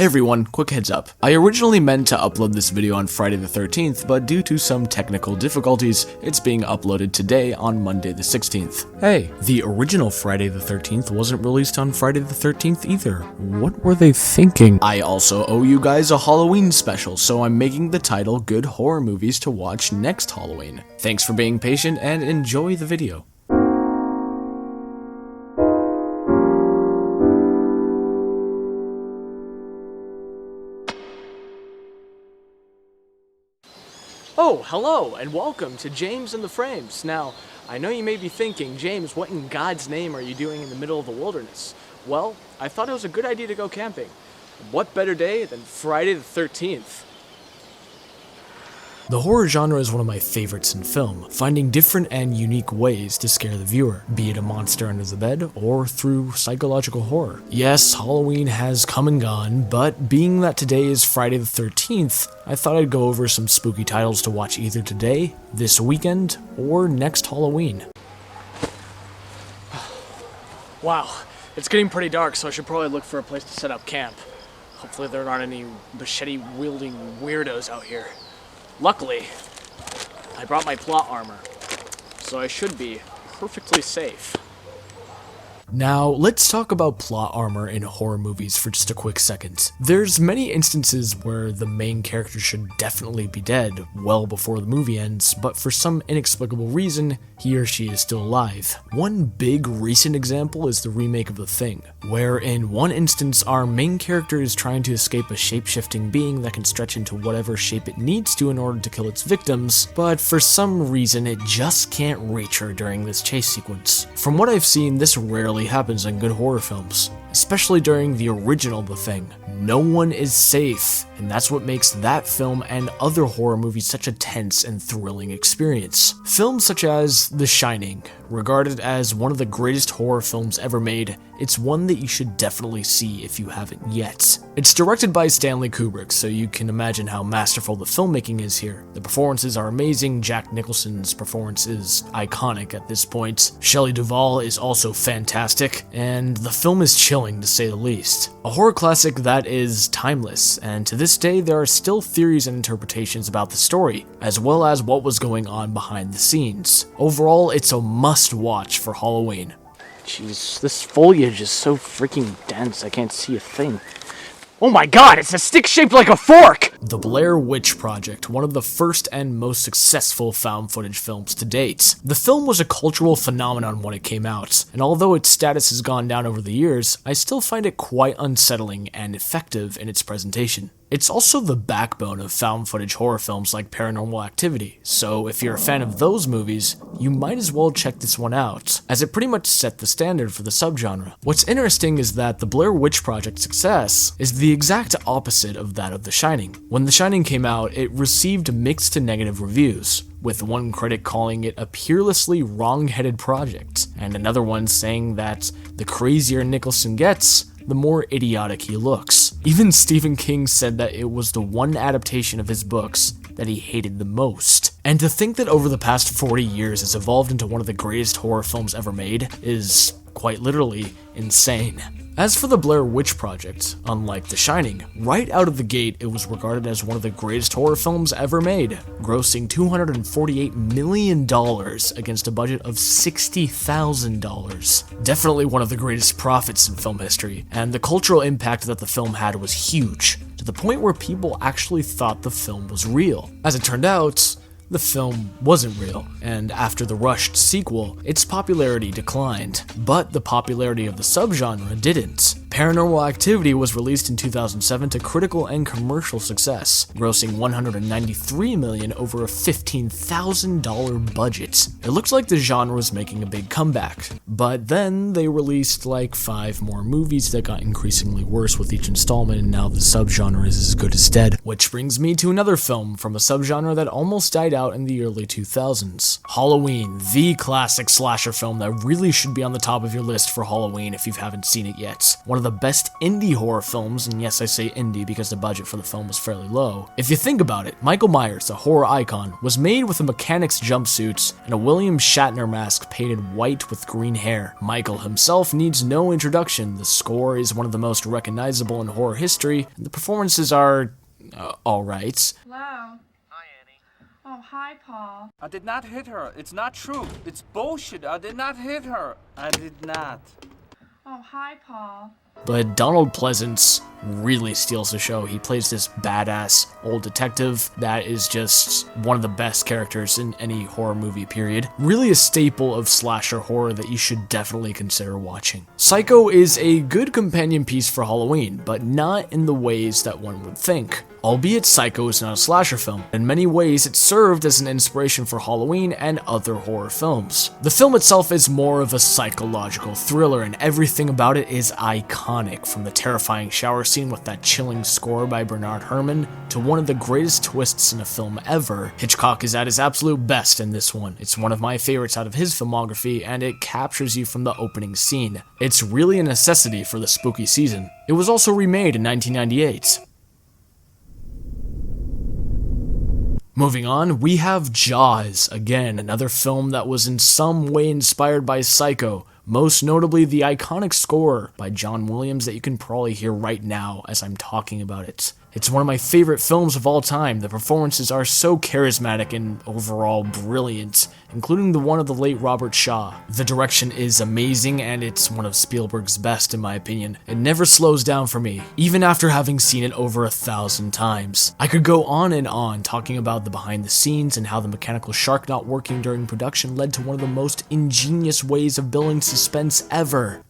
Hey everyone, quick heads up. I originally meant to upload this video on Friday the 13th, but due to some technical difficulties, it's being uploaded today on Monday the 16th. Hey, the original Friday the 13th wasn't released on Friday the 13th either. What were they thinking? I also owe you guys a Halloween special, so I'm making the title Good Horror Movies to Watch Next Halloween. Thanks for being patient and enjoy the video. Oh, hello, and welcome to James and the Frames. Now, I know you may be thinking, James, what in God's name are you doing in the middle of the wilderness? Well, I thought it was a good idea to go camping. What better day than Friday the 13th? The horror genre is one of my favorites in film, finding different and unique ways to scare the viewer, be it a monster under the bed or through psychological horror. Yes, Halloween has come and gone, but being that today is Friday the 13th, I thought I'd go over some spooky titles to watch either today, this weekend, or next Halloween. Wow, it's getting pretty dark, so I should probably look for a place to set up camp. Hopefully there aren't any machete-wielding weirdos out here. Luckily, I brought my plot armor, so I should be perfectly safe. Now, let's talk about plot armor in horror movies for just a quick second. There's many instances where the main character should definitely be dead well before the movie ends, but for some inexplicable reason, he or she is still alive. One big recent example is the remake of The Thing, where in one instance our main character is trying to escape a shape-shifting being that can stretch into whatever shape it needs to in order to kill its victims, but for some reason it just can't reach her during this chase sequence. From what I've seen, this rarely happens in good horror films, especially during the original The Thing. No one is safe, and that's what makes that film and other horror movies such a tense and thrilling experience. Films such as The Shining, regarded as one of the greatest horror films ever made, it's one that you should definitely see if you haven't yet. It's directed by Stanley Kubrick, so you can imagine how masterful the filmmaking is here. The performances are amazing, Jack Nicholson's performance is iconic at this point, Shelley Duvall is also fantastic, and the film is chilling to say the least. A horror classic that is timeless, and to this day there are still theories and interpretations about the story, as well as what was going on behind the scenes. Overall, it's a must-watch for Halloween. Jeez, this foliage is so freaking dense, I can't see a thing. Oh my god, it's a stick shaped like a fork! The Blair Witch Project, one of the first and most successful found footage films to date. The film was a cultural phenomenon when it came out, and although its status has gone down over the years, I still find it quite unsettling and effective in its presentation. It's also the backbone of found footage horror films like Paranormal Activity, so if you're a fan of those movies, you might as well check this one out, as it pretty much set the standard for the subgenre. What's interesting is that the Blair Witch Project's success is the exact opposite of that of The Shining. When The Shining came out, it received mixed to negative reviews, with one critic calling it a peerlessly wrong-headed project, and another one saying that the crazier Nicholson gets, the more idiotic he looks. Even Stephen King said that it was the one adaptation of his books that he hated the most. And to think that over the past 40 years it's evolved into one of the greatest horror films ever made is quite literally insane. As for the Blair Witch Project, unlike The Shining, right out of the gate it was regarded as one of the greatest horror films ever made, grossing $248 million against a budget of $60,000. Definitely one of the greatest profits in film history, and the cultural impact that the film had was huge, to the point where people actually thought the film was real. As it turned out, the film wasn't real, and after the rushed sequel, its popularity declined, but the popularity of the subgenre didn't. Paranormal Activity was released in 2007 to critical and commercial success, grossing $193 million over a $15,000 budget. It looked like the genre was making a big comeback, but then they released like 5 more movies that got increasingly worse with each installment, and now the subgenre is as good as dead. Which brings me to another film from a subgenre that almost died out in the early 2000s. Halloween, the classic slasher film that really should be on the top of your list for Halloween if you haven't seen it yet. One of of the best indie horror films, and yes, I say indie because the budget for the film was fairly low. If you think about it, Michael Myers, a horror icon, was made with a mechanic's jumpsuits and a William Shatner mask painted white with green hair. Michael himself needs no introduction, the score is one of the most recognizable in horror history, and the performances are, alright. Hello. Hi, Annie. Oh, hi, Paul. I did not hit her. It's not true. It's bullshit. I did not hit her. I did not. Oh, hi, Paul. But Donald Pleasance really steals the show. He plays this badass old detective that is just one of the best characters in any horror movie, period. Really a staple of slasher horror that you should definitely consider watching. Psycho is a good companion piece for Halloween, but not in the ways that one would think. Albeit Psycho is not a slasher film, in many ways it served as an inspiration for Halloween and other horror films. The film itself is more of a psychological thriller, and everything about it is iconic, from the terrifying shower scene with that chilling score by Bernard Herrmann to one of the greatest twists in a film ever. Hitchcock is at his absolute best in this one. It's one of my favorites out of his filmography, and it captures you from the opening scene. It's really a necessity for the spooky season. It was also remade in 1998. Moving on, we have Jaws, again, another film that was in some way inspired by Psycho, most notably the iconic score by John Williams that you can probably hear right now as I'm talking about it. It's one of my favorite films of all time. The performances are so charismatic and overall brilliant, including the one of the late Robert Shaw. The direction is amazing, and it's one of Spielberg's best in my opinion. It never slows down for me, even after having seen it over 1,000 times. I could go on and on talking about the behind the scenes and how the mechanical shark not working during production led to one of the most ingenious ways of building suspense ever.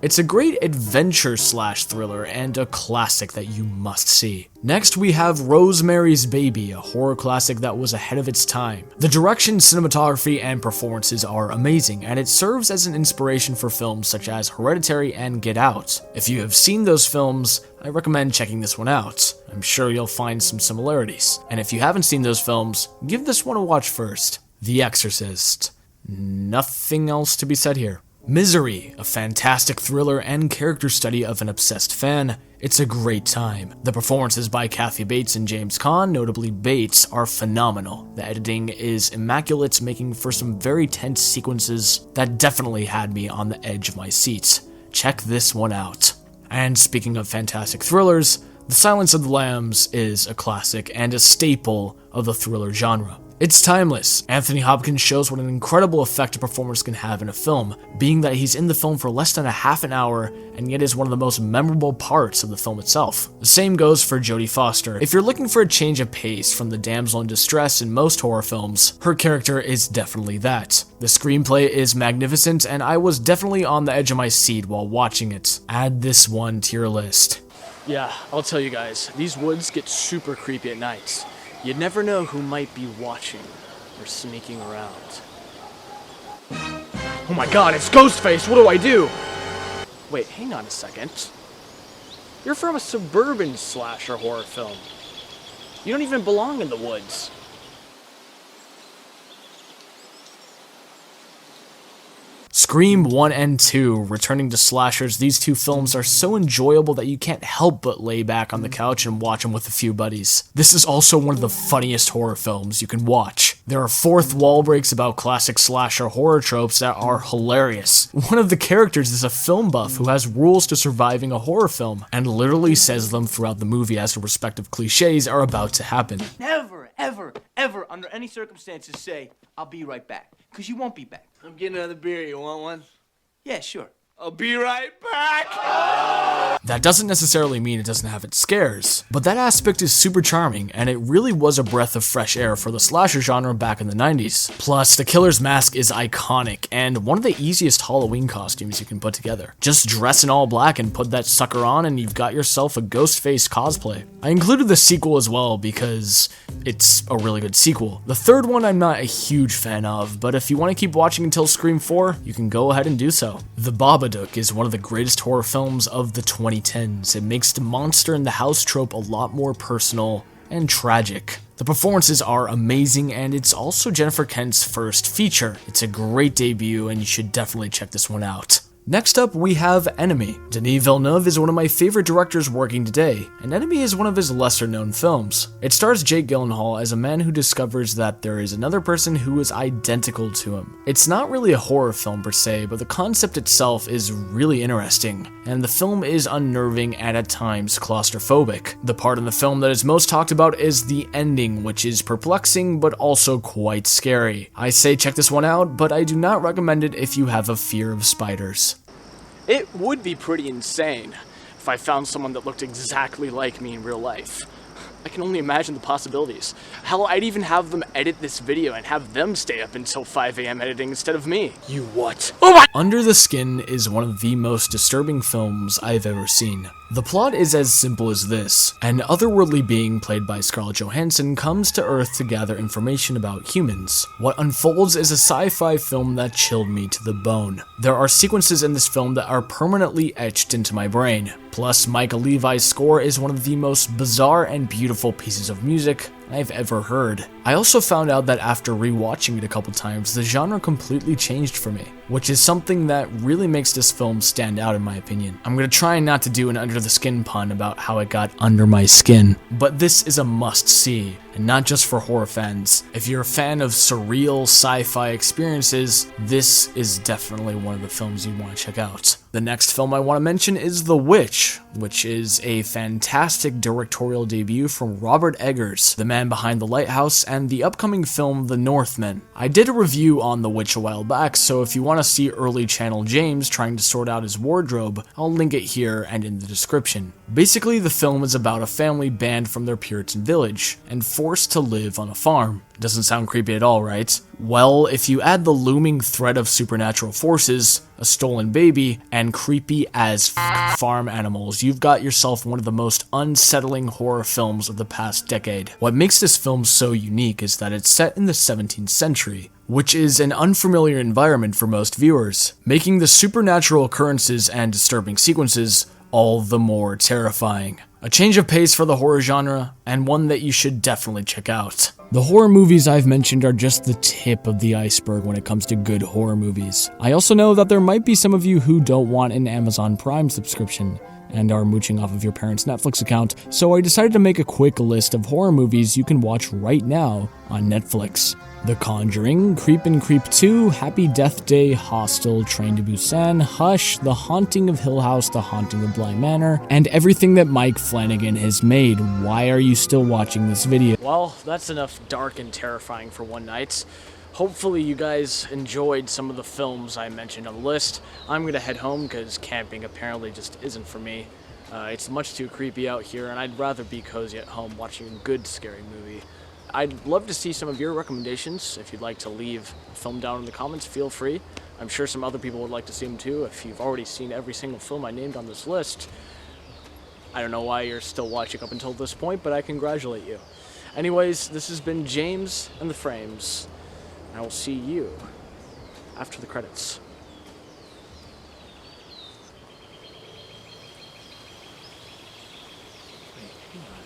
It's a great adventure/thriller and a classic that you must see. Next, we have Rosemary's Baby, a horror classic that was ahead of its time. The direction, cinematography, and performances are amazing, and it serves as an inspiration for films such as Hereditary and Get Out. If you have seen those films, I recommend checking this one out. I'm sure you'll find some similarities. And if you haven't seen those films, give this one a watch first. The Exorcist. Nothing else to be said here. Misery, a fantastic thriller and character study of an obsessed fan. It's a great time. The performances by Kathy Bates and James Caan, notably Bates, are phenomenal. The editing is immaculate, making for some very tense sequences that definitely had me on the edge of my seat. Check this one out. And speaking of fantastic thrillers, The Silence of the Lambs is a classic and a staple of the thriller genre. It's timeless. Anthony Hopkins shows what an incredible effect a performance can have in a film, being that he's in the film for less than a half an hour and yet is one of the most memorable parts of the film itself. The same goes for Jodie Foster. If you're looking for a change of pace from the damsel in distress in most horror films, her character is definitely that. The screenplay is magnificent, and I was definitely on the edge of my seat while watching it. Add this one to your list. Yeah, I'll tell you guys, these woods get super creepy at night. You'd never know who might be watching or sneaking around. Oh my god, it's Ghostface! What do I do? Wait, hang on a second. You're from a suburban slasher horror film. You don't even belong in the woods. Scream 1 and 2, returning to slashers, these two films are so enjoyable that you can't help but lay back on the couch and watch them with a few buddies. This is also one of the funniest horror films you can watch. There are fourth wall breaks about classic slasher horror tropes that are hilarious. One of the characters is a film buff who has rules to surviving a horror film, and literally says them throughout the movie as the respective cliches are about to happen. Never, ever, ever, under any circumstances say, I'll be right back. Because you won't be back. I'm getting another beer. You want one? Yeah, sure. I'll be right back. That doesn't necessarily mean it doesn't have its scares, but that aspect is super charming, and it really was a breath of fresh air for the slasher genre back in the 90s. Plus, the killer's mask is iconic, and one of the easiest Halloween costumes you can put together. Just dress in all black and put that sucker on and you've got yourself a Ghostface cosplay. I included the sequel as well because it's a really good sequel. The third one I'm not a huge fan of, but if you want to keep watching until Scream 4, you can go ahead and do so. The Babadook is one of the greatest horror films of the 2010s. It makes the monster in the house trope a lot more personal and tragic. The performances are amazing, and it's also Jennifer Kent's first feature. It's a great debut, and you should definitely check this one out. Next up, we have Enemy. Denis Villeneuve is one of my favorite directors working today, and Enemy is one of his lesser-known films. It stars Jake Gyllenhaal as a man who discovers that there is another person who is identical to him. It's not really a horror film per se, but the concept itself is really interesting, and the film is unnerving and at times claustrophobic. The part in the film that is most talked about is the ending, which is perplexing but also quite scary. I say check this one out, but I do not recommend it if you have a fear of spiders. It would be pretty insane if I found someone that looked exactly like me in real life. I can only imagine the possibilities. Hell, I'd even have them edit this video and have them stay up until 5 a.m. editing instead of me. You what? Oh my— Under the Skin is one of the most disturbing films I've ever seen. The plot is as simple as this. An otherworldly being played by Scarlett Johansson comes to Earth to gather information about humans. What unfolds is a sci-fi film that chilled me to the bone. There are sequences in this film that are permanently etched into my brain. Plus, Michael Levi's score is one of the most bizarre and beautiful pieces of music I've ever heard. I also found out that after rewatching it a couple times, the genre completely changed for me, which is something that really makes this film stand out in my opinion. I'm gonna try not to do an under the skin pun about how it got under my skin, but this is a must-see, and not just for horror fans. If you're a fan of surreal sci-fi experiences, this is definitely one of the films you want to check out. The next film I want to mention is The Witch, which is a fantastic directorial debut from Robert Eggers, the man behind The Lighthouse and the upcoming film The Northman. I did a review on The Witch a while back, so if you want to see early channel James trying to sort out his wardrobe, I'll link it here and in the description. Basically, the film is about a family banned from their Puritan village and forced to live on a farm. Doesn't sound creepy at all, right? Well, if you add the looming threat of supernatural forces, a stolen baby, and creepy as farm animals, you've got yourself one of the most unsettling horror films of the past decade. What makes this film so unique is that it's set in the 17th century, which is an unfamiliar environment for most viewers, making the supernatural occurrences and disturbing sequences all the more terrifying. A change of pace for the horror genre, and one that you should definitely check out. The horror movies I've mentioned are just the tip of the iceberg when it comes to good horror movies. I also know that there might be some of you who don't want an Amazon Prime subscription and are mooching off of your parents' Netflix account, so I decided to make a quick list of horror movies you can watch right now on Netflix. The Conjuring, Creep and Creep 2, Happy Death Day, Hostel, Train to Busan, Hush, The Haunting of Hill House, The Haunting of Bly Manor, and everything that Mike Flanagan has made. Why are you still watching this video? Well, that's enough dark and terrifying for one night. Hopefully you guys enjoyed some of the films I mentioned on the list. I'm gonna head home because camping apparently just isn't for me. It's much too creepy out here, and I'd rather be cozy at home watching a good scary movie. I'd love to see some of your recommendations. If you'd like to leave a film down in the comments, feel free. I'm sure some other people would like to see them too. If you've already seen every single film I named on this list, I don't know why you're still watching up until this point, but I congratulate you. Anyways, this has been James and the Frames, and I will see you after the credits. Wait, hang on.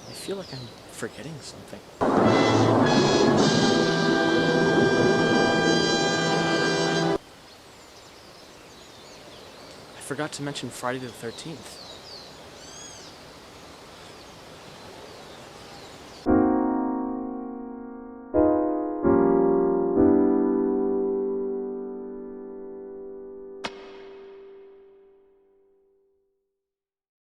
I feel like I'm forgetting something. I forgot to mention Friday the 13th.